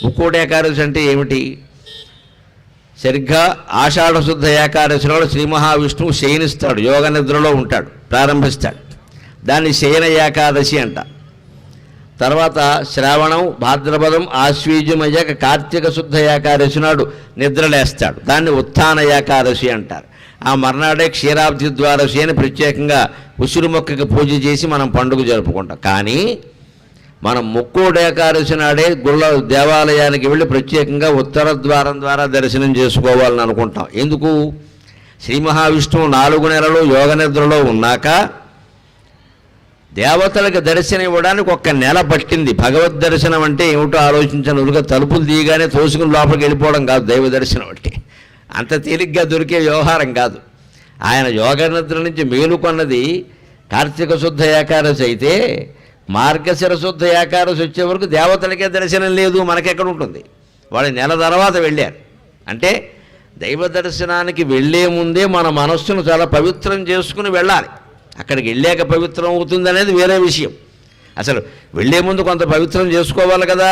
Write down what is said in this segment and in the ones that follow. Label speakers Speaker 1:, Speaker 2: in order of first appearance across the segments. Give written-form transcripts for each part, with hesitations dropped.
Speaker 1: ముక్కోటి ఏకాదశి అంటే ఏమిటి? సరిగ్గా ఆషాఢశుద్ధ ఏకాదశిలో శ్రీ మహావిష్ణువు శయనిస్తాడు, యోగ నిద్రలో ఉంటాడు, ప్రారంభిస్తాడు. దాన్ని శయన ఏకాదశి అంట. తర్వాత శ్రావణం, భాద్రపదం, ఆశ్వీజం అయ్యాక కార్తీక శుద్ధ ఏకాదశి నాడు నిద్రలేస్తాడు, దాన్ని ఉత్థాన ఏకాదశి అంటారు. ఆ మర్నాడే క్షీరాబ్ది ద్వాదశి అని ప్రత్యేకంగా ఉసిరి మొక్కకి పూజ చేసి మనం పండుగ జరుపుకుంటాం. కానీ మనం ముక్కోటి ఏకాదశి నాడే గుళ్ళ దేవాలయానికి వెళ్ళి ప్రత్యేకంగా ఉత్తర ద్వారం ద్వారా దర్శనం చేసుకోవాలని అనుకుంటాం. ఎందుకు? శ్రీ మహావిష్ణువు 4 నెలలు యోగ నిద్రలో ఉన్నాక దేవతలకు దర్శనం ఇవ్వడానికి 1 నెల పట్టింది. భగవద్ దర్శనం అంటే ఏమిటో ఆలోచించను. ఉరుగా తలుపులు తీయగానే తోసుకుని లోపలికి వెళ్ళిపోవడం కాదు దైవ దర్శనం అంటే. అంత తేలిగ్గా దొరికే వ్యవహారం కాదు. ఆయన యోగ నిద్ర నుంచి మేలుకొన్నది కార్తీక శుద్ధ ఏకాదశి అయితే, మార్గశిర శుద్ధ ఏకాదశి వచ్చే వరకు దేవతలకే దర్శనం లేదు, మనకెక్కడ ఉంటుంది? వాళ్ళు నెల తర్వాత వెళ్ళారు. అంటే దైవ దర్శనానికి వెళ్ళే ముందే మన మనస్సును చాలా పవిత్రం చేసుకుని వెళ్ళాలి. అక్కడికి వెళ్ళాక పవిత్రం అవుతుంది అనేది వేరే విషయం. అసలు వెళ్ళే ముందు కొంత పవిత్రం చేసుకోవాలి కదా.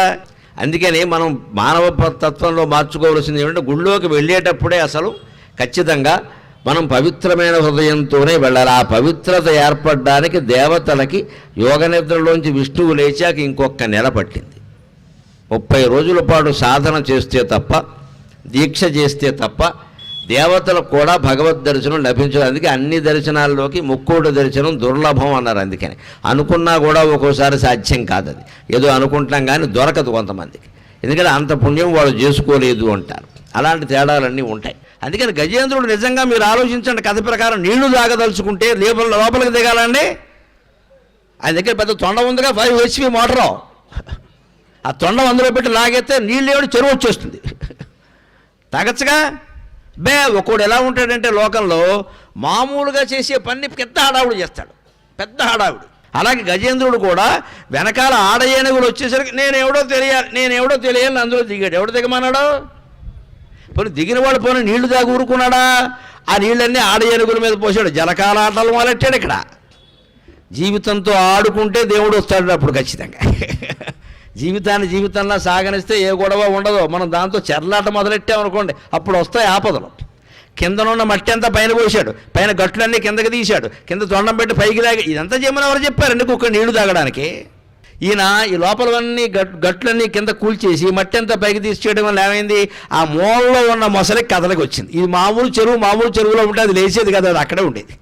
Speaker 1: అందుకని మనం మానవ తత్వంలో మార్చుకోవాల్సింది ఏమంటే, గుళ్ళోకి వెళ్ళేటప్పుడే అసలు ఖచ్చితంగా మనం పవిత్రమైన హృదయంతోనే వెళ్ళాలి. ఆ పవిత్రత ఏర్పడడానికి దేవతలకి యోగ నిద్రలోంచి విష్ణువు లేచాక 1 నెల పట్టింది. 30 రోజుల పాటు సాధన చేస్తే తప్ప, దీక్ష చేస్తే తప్ప దేవతలకు కూడా భగవద్ దర్శనం లభించదు. అందుకే అన్ని దర్శనాల్లోకి ముక్కోటి దర్శనం దుర్లభం అన్నారు. అందుకని అనుకున్నా కూడా ఒక్కోసారి సాధ్యం కాదు. అది ఏదో అనుకుంటాం కానీ దొరకదు కొంతమందికి. ఎందుకంటే అంత పుణ్యం వాళ్ళు చేసుకోలేదు అంటారు. అలాంటి తేడాలన్నీ ఉంటాయి. అందుకని గజేంద్రుడు నిజంగా మీరు ఆలోచించండి, కథ ప్రకారం నీళ్లు తాగదలుచుకుంటే లోపలికి దిగాలండి. ఆయన దగ్గర పెద్ద తొండ ఉందిగా, 5 HP మోటరు. ఆ తొండ అందులో పెట్టి లాగేస్తే నీళ్ళు ఏమిటి చెరువు వచ్చేస్తుంది. తాగచ్చుగా. ఒకడు ఎలా ఉంటాడంటే లోకంలో మామూలుగా చేసే పని పెద్ద హడావుడు చేస్తాడు, పెద్ద హడావుడు. అలాగే గజేంద్రుడు కూడా వెనకాల ఆడ ఏనుగులు వచ్చేసరికి నేనెవడో తెలియాలని అందులో దిగాడు. ఎవడు దిగమన్నాడు? పోనీ దిగిన వాడు పోనీ నీళ్లు తాగి ఊరుకున్నాడా? ఆ నీళ్ళన్నీ ఆడ ఏనుగుల మీద పోసాడు. జలకాల ఆటలు మొదలెట్టాడు. ఇక్కడ జీవితంతో ఆడుకుంటే దేవుడు వస్తాడు అప్పుడు ఖచ్చితంగా. జీవితంలో సాగనిస్తే ఏ గొడవ ఉండదు. మనం దాంతో చెర్లాట మొదలెట్టామనుకోండి, అప్పుడు వస్తాయి ఆపదలు. కిందనున్న మట్టి అంతా పైన పోసాడు, పైన గట్లన్నీ కిందకి తీశాడు, కింద తొండం పెట్టి పైకి లాగి. ఇదంతా చేయమని ఎవరు చెప్పారు? ఎందుకు ఒక నీళ్లు తాగడానికి. ఈయన ఈ లోపలవన్నీ గట్లన్నీ కింద కూల్చేసి మట్టి అంతా పైకి తీసేయడం వల్ల ఏమైంది? ఆ మూలలో ఉన్న మొసలికి కథలకి వచ్చింది. ఇది మామూలు చెరువులో ఉంటే అది లేచేది కదా, అది అక్కడే ఉండేది.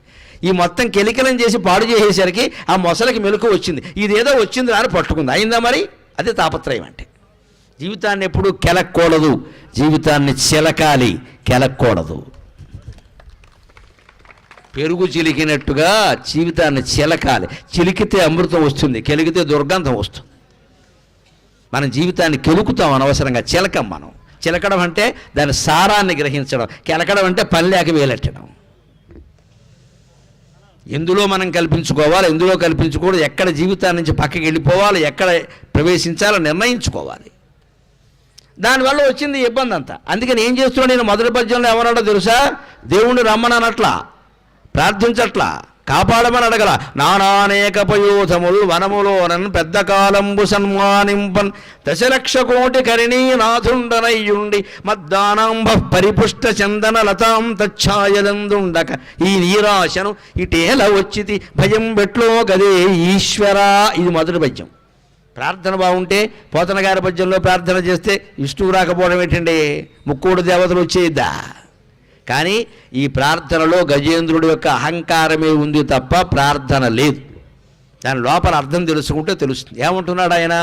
Speaker 1: ఈ మొత్తం కెలికలం చేసి పాడు చేసేసరికి ఆ మొసలికి మెలకు వచ్చింది. ఇదేదో వచ్చింది అని పట్టుకుంది. అయిందా మరి? అదే తాపత్రయం అంటే. జీవితాన్ని ఎప్పుడు కెలక్కూడదు, జీవితాన్ని చిలకాలి, కెలక్కూడదు. పెరుగు చిలికినట్టుగా జీవితాన్ని చిలకాలి. చిలికితే అమృతం వస్తుంది, కెలికితే దుర్గంధం వస్తుంది. మనం జీవితాన్ని కెలుకుతాం అనవసరంగా, చిలకం. మనం చిలకడం అంటే దాని సారాన్ని గ్రహించడం, కెలకడం అంటే పని లేక వేలెట్టడం. ఎందులో మనం కల్పించుకోవాలి, ఎందులో కల్పించకూడదు, ఎక్కడ జీవితాన్ని నుంచి పక్కకి వెళ్ళిపోవాలి, ఎక్కడ ప్రవేశించాలో నిర్ణయించుకోవాలి. దానివల్ల వచ్చింది ఇబ్బంది అంతా. అందుకని ఏం చేస్తున్నాడు నేను? మొదటి పద్యంలో ఎవరన్నా తెలుసా? దేవుణ్ణి రమ్మనట్లా, ప్రార్థించట్లా, కాపాడమని అడగల. నానానేక పయూధములు వనములోనన్ పెద్ద కాలంబు సన్మానింపన్ 10,00,000,000 కరిణీనాథుండనయ్యుండి మద్దానాంబ పరిపుష్ట చందన లతాం తచ్ఛాయలందుండక ఈ నీరాశను ఇటేల వచ్చితి భయం బెట్లో గదే ఈశ్వరా. ఇది మొదటి పద్యం. ప్రార్థన బాగుంటే పోతన గారి పద్యంలో ప్రార్థన చేస్తే విష్ణువు రాకపోవడం ఏంటండి? ముక్కోడు దేవతలు వచ్చేద్దా? కానీ ఈ ప్రార్థనలో గజేంద్రుడి యొక్క అహంకారమే ఉంది తప్ప ప్రార్థన లేదు. దాని లోపల అర్థం తెలుసుకుంటే తెలుస్తుంది. ఏమంటున్నాడు ఆయన?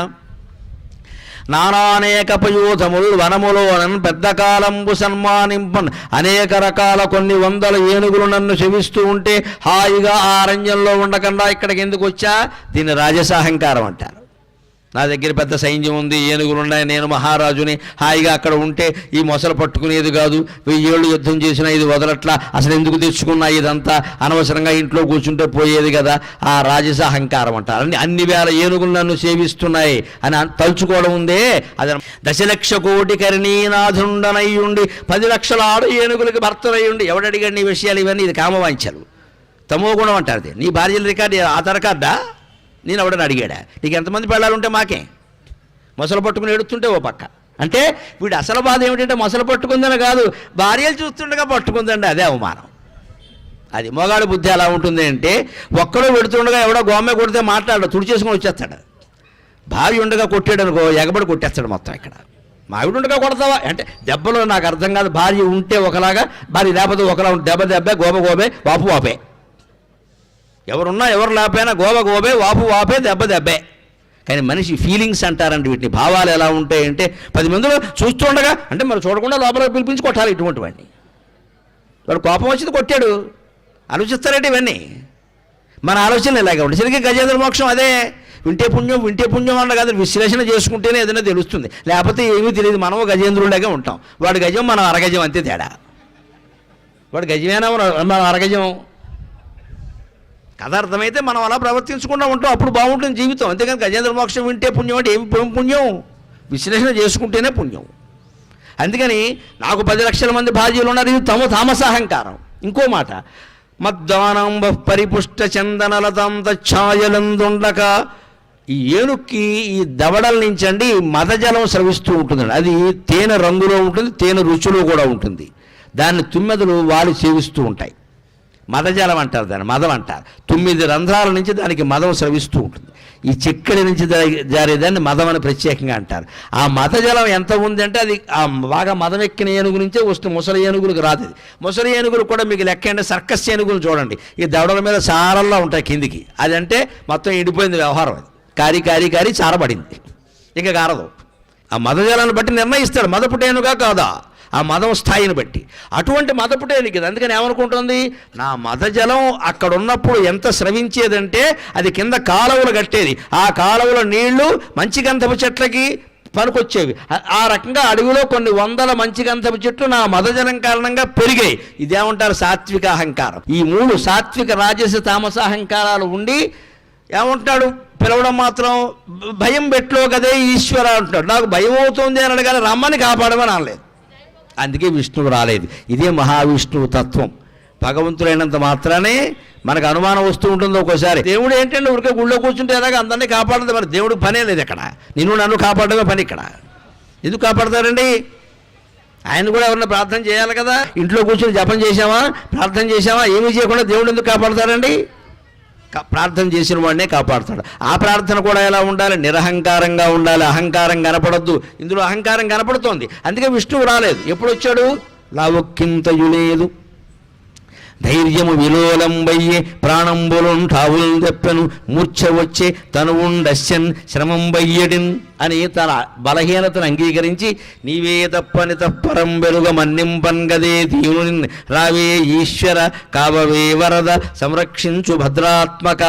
Speaker 1: నానానేక పయూధములు వనములోనన్ పెద్ద కాలంబు సన్మానింపన్. అనేక రకాల కొన్ని వందల ఏనుగులు నన్ను సెవిస్తూ ఉంటే హాయిగా ఆ అరణ్యంలో ఉండకుండా ఇక్కడికి ఎందుకు వచ్చా? దీన్ని రాజసాహంకారం అంటారు. నా దగ్గర పెద్ద సైన్యం ఉంది, ఏనుగులు ఉన్నాయి, నేను మహారాజుని, హాయిగా అక్కడ ఉంటే ఈ మొసలు పట్టుకునేది కాదు, 1000 ఏళ్ళు యుద్ధం చేసినా ఇది వదలట్లా, అసలు ఎందుకు తెచ్చుకున్నా ఇదంతా, అనవసరంగా ఇంట్లో కూర్చుంటే పోయేది కదా. ఆ రాజసాహంకారం అంటారు. అన్ని వేల ఏనుగులు నన్ను సేవిస్తున్నాయి అని తలుచుకోవడం ఉందే, అది 10,00,000,000 కరిణీనాథుండనయ్యుండి 10 లక్షల ఆడు ఏనుగులకి భర్తనయ్యుండి. ఎవడడిగాడు నీ విషయాలు ఇవన్నీ? ఇది కామవాంఛలు, తమో గుణం అంటారు. నీ భార్యల రికార్డు ఆధార్ కార్డా? నేను ఎవడని అడిగాడా? నీకు ఎంతమంది పెళ్ళాలుంటే మాకే? మొసలు పట్టుకుని ఎడుతుంటే ఓ పక్క అంటే వీడు అసలు బాధ ఏమిటంటే మొసలు పట్టుకుందని కాదు, భార్యలు చూస్తుండగా పట్టుకుందండి, అదే అవమానం. అది మొగాడు బుద్ధి ఎలా ఉంటుంది అంటే, ఒక్కడో పెడుతుండగా ఎవడో గోమె కొడితే మాట్లాడు, తుడి చేసుకొని వచ్చేస్తాడు. భార్య ఉండగా కొట్టాడు అనుకో, ఎగబడి కొట్టేస్తాడు మొత్తం. ఇక్కడ మావిడు ఉండగా కొడతావా అంటే దెబ్బలో నాకు అర్థం కాదు. భార్య ఉంటే ఒకలాగా, భార్య లేకపోతే ఒకలా దెబ్బ దెబ్బే, గోబ గోబే, వాపు వాపే. ఎవరున్నా ఎవరు లేకపోయినా గోబ గోబే, వాపు వాపే, దెబ్బ దెబ్బే. కానీ మనిషి ఫీలింగ్స్ అంటారండి వీటిని. భావాలు ఎలా ఉంటాయంటే 10 మందిలో చూస్తుండగా అంటే మరి చూడకుండా లోపల పిలిపించి కొట్టాలి. ఇటువంటి వాడిని వాడు కోపం వచ్చింది కొట్టాడు, ఆలోచిస్తారంటే ఇవన్నీ మన ఆలోచనలు ఇలాగే ఉంటాయి. సరిగ్గా గజేంద్ర మోక్షం అదే. వింటే పుణ్యం అన్న కాదు, విశ్లేషణ చేసుకుంటేనే ఏదైనా తెలుస్తుంది, లేకపోతే ఏమీ తెలియదు. మనము గజేంద్రులాగే ఉంటాం. వాడు గజం, మనం అరగజం, అంతే తేడా. వాడు గజమేనా, మనం అరగజం. కథ అర్థమైతే మనం అలా ప్రవర్తించకుండా ఉంటాం, అప్పుడు బాగుంటుంది జీవితం. అంతేకాని గజేంద్ర మోక్షం వింటే పుణ్యం అంటే ఏమి పుణ్యం? విశ్లేషణ చేసుకుంటేనే పుణ్యం. అందుకని నాకు 10 లక్షల మంది భార్యలు ఉన్నారు, ఇది తామసాహంకారం. ఇంకో మాట, మద్దానంబ పరిపుష్ట చందనలతం ఛాయలందుండక. ఈ ఏనుక్కి ఈ దవడల నుంచి అండి మదజలం స్రవిస్తూ ఉంటుందండి. అది తేనె రంగులో ఉంటుంది, తేనె రుచిలో కూడా ఉంటుంది. దాన్ని తుమ్మెదలు వాళ్ళు సేవిస్తూ ఉంటాయి. మదజలం అంటారు దాన్ని, మదం అంటారు. 9 రంధ్రాల నుంచి దానికి మదం స్రవిస్తూ ఉంటుంది. ఈ చెక్కడి నుంచి జారేదాన్ని మదం అని ప్రత్యేకంగా అంటారు. ఆ మదజలం ఎంత ఉంది అంటే అది ఆ బాగా మదం ఎక్కిన ఏనుగు నుంచే వస్తుంది, ముసలి ఏనుగులకు రాదు. అది ముసలి ఏనుగులు కూడా మీకు లెక్క అంటే సర్కస్ ఏనుగులు చూడండి, ఈ దవడల మీద సారల్లా ఉంటాయి కిందికి. అది అంటే మొత్తం ఎండిపోయింది వ్యవహారం. అది కారి చారబడింది, ఇక కారదు. ఆ మదజలాన్ని బట్టి నిర్ణయిస్తాడు మదపుటేనుగా కాదా, ఆ మదం స్థాయిని బట్టి. అటువంటి మదపుటేనుగు కదా. అందుకని ఏమనుకుంటుంది, నా మదజలం అక్కడ ఉన్నప్పుడు ఎంత స్రవించేదంటే అది కింద కాలువలు కట్టేది. ఆ కాలువల నీళ్లు మంచి గంధపు చెట్లకి పనికొచ్చేవి. ఆ రకంగా అడవిలో కొన్ని 100 మంచి గంధపు చెట్లు నా మదజలం కారణంగా పెరిగాయి. ఇదేమంటారు, సాత్విక అహంకారం. ఈ 3 సాత్విక, రాజస, తామస అహంకారాలు ఉండి ఏమంటాడు, పిలవడం మాత్రం భయం పెట్లో కదే ఈశ్వర అంటున్నాడు. నాకు భయం అవుతుంది అని అడగాలి, రమ్మని కాపాడమని అనలేదు. అందుకే విష్ణువు రాలేదు. ఇదే మహావిష్ణువు తత్వం. భగవంతుడైనంత మాత్రానే మనకు అనుమానం వస్తూ ఉంటుంది ఒక్కోసారి. దేవుడు ఏంటంటే ఉడికే గుళ్ళో కూర్చుంటే ఎలాగ అందరినీ కాపాడదు. మరి దేవుడికి పనే లేదు ఇక్కడ. నన్ను కాపాడమే పని ఇక్కడ. ఎందుకు కాపాడతారండి? ఆయన కూడా ఎవరన్నా ప్రార్థన చేయాలి కదా. ఇంట్లో కూర్చొని జపం చేశామా, ప్రార్థన చేశామా, ఏమీ చేయకుండా దేవుడు ఎందుకు కాపాడతారండి? ప్రార్థన చేసిన వాడినే కాపాడుతాడు. ఆ ప్రార్థన కూడా ఎలా ఉండాలి, నిరహంకారంగా ఉండాలి. అహంకారం కనపడద్దు. ఇందులో అహంకారం కనపడుతోంది. అందుకే విష్ణువు రాలేదు. ఎప్పుడు వచ్చాడు, లావొక్కింతయు లేదు, ధైర్యము విలోలంబయ్యే, ప్రాణంబులుంఠావులు తెప్పెను, మూర్ఛ వచ్చే తనువుండస్యన్ శ్రమంబయ్యడిన్ అని తన బలహీనతను అంగీకరించి, నీవే తప్పని తప్పరం బెరుగ మన్నింపన్గదే దీవుని రావే ఈశ్వర కావవే వరద సంరక్షించు భద్రాత్మక.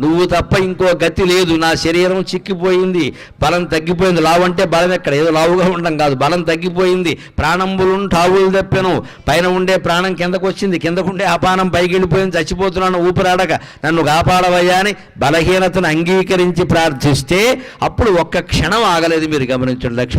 Speaker 1: నువ్వు తప్ప ఇంకో గతి లేదు. నా శరీరం చిక్కిపోయింది, బలం తగ్గిపోయింది. లావు అంటే బలం ఎక్కడ, ఏదో లావుగా ఉండడం కాదు, బలం తగ్గిపోయింది. ప్రాణంబులుంఠావులు తెప్పెను, పైన ఉండే ప్రాణం కిందకు వచ్చింది, కిందకుండే అపానం పైకి వెళ్ళిపోయింది, చచ్చిపోతున్నాను, ఊపిరాడక నన్ను కాపాడవయ్యా అని బలహీనతను అంగీకరించి ప్రార్థిస్తే అప్పుడు ఒక్క క్షణం ఆగలేదు. మీరు గమనించండి. లక్ష్మి